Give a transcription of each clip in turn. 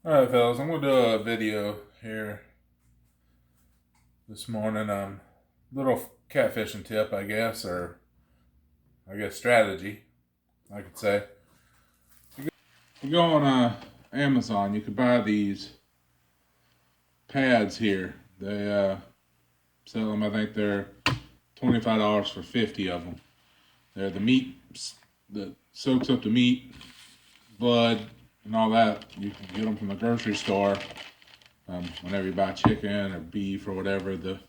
Alright fellas, I'm going to do a video here this morning. Little catfishing tip, I guess, or I guess strategy, I could say. You go on Amazon, you could buy these pads here. They sell them, I think they're $25 for 50 of them. They're the meat that soaks up the meat, blood, and all that. You can get them from the grocery store. Whenever you buy chicken or beef or whatever, you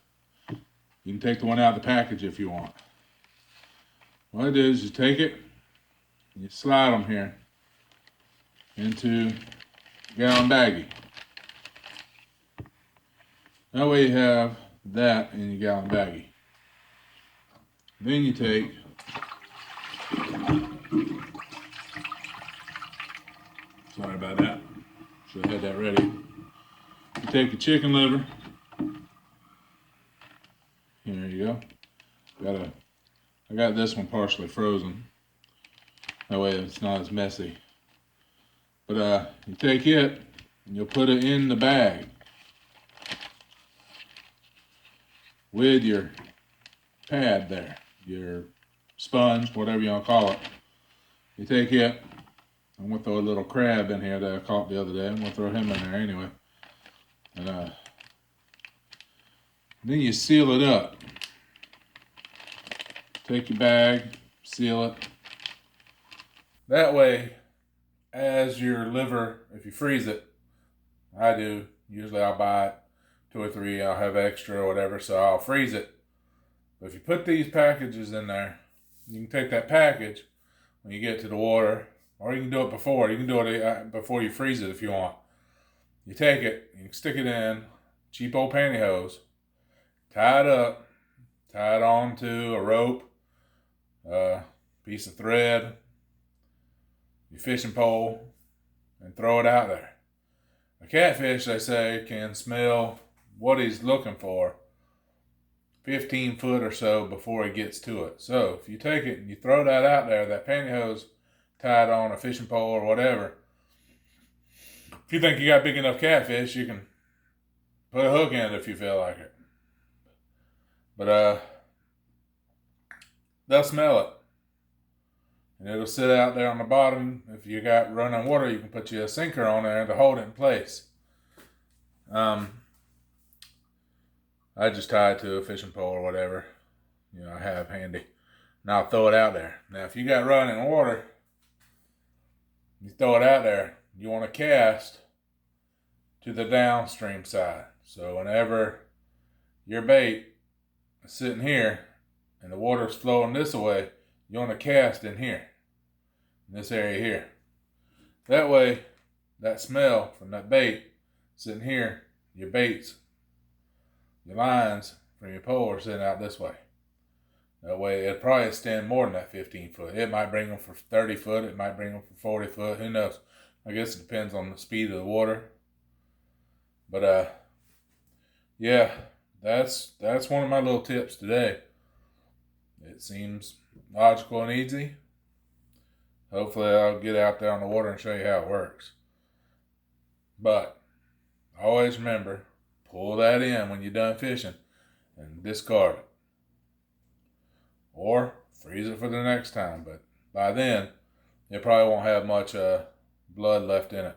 can take the one out of the package if you want. What it is, you take it, and you slide them here into a gallon baggie. That way you have that in your gallon baggie. Then you take sorry about that. Should have had that ready. You take the chicken liver. Here you go. I got this one partially frozen. That way it's not as messy. But you take it and you'll put it in the bag with your pad there, your sponge, whatever you want to call it. You take it. I'm going to throw a little crab in here that I caught the other day. I'm going to throw him in there anyway. And then you seal it up. Take your bag, seal it. That way, as your liver, if you freeze it, I do, usually I'll buy it, 2 or 3, I'll have extra or whatever, so I'll freeze it. But if you put these packages in there, you can take that package when you get to the water, or you can do it before. You can do it before you freeze it if you want. You take it, you can stick it in cheap old pantyhose, tie it up, tie it onto a rope, piece of thread, your fishing pole, and throw it out there. A catfish, they say, can smell what he's looking for 15 foot or so before he gets to it. So if you take it and you throw that out there, that pantyhose tied on a fishing pole or whatever, if you think you got big enough catfish, you can put a hook in it if you feel like it. But they'll smell it. And it'll sit out there on the bottom. If you got running water, you can put you a sinker on there to hold it in place. I just tie it to a fishing pole or whatever, I have handy. And I'll throw it out there. Now, if you got running water, you throw it out there, you want to cast to the downstream side. So whenever your bait is sitting here and the water's flowing this way, you want to cast in here, in this area here. That way, that smell from that bait sitting here, your baits, your lines from your pole are sitting out this way. That way, it'll probably extend more than that 15 foot. It might bring them for 30 foot. It might bring them for 40 foot. Who knows? I guess it depends on the speed of the water. But, yeah, that's one of my little tips today. It seems logical and easy. Hopefully, I'll get out there on the water and show you how it works. But always remember, pull that in when you're done fishing and discard it. Or freeze it for the next time. But by then, it probably won't have much blood left in it.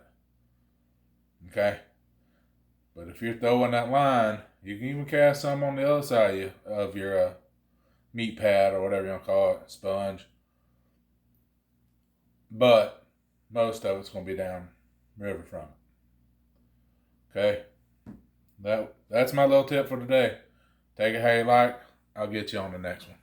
Okay? But if you're throwing that line, you can even cast some on the other side of your meat pad or whatever you want to call it, sponge. But most of it's going to be down river from it. Okay? That's my little tip for today. Take it how you like. I'll get you on the next one.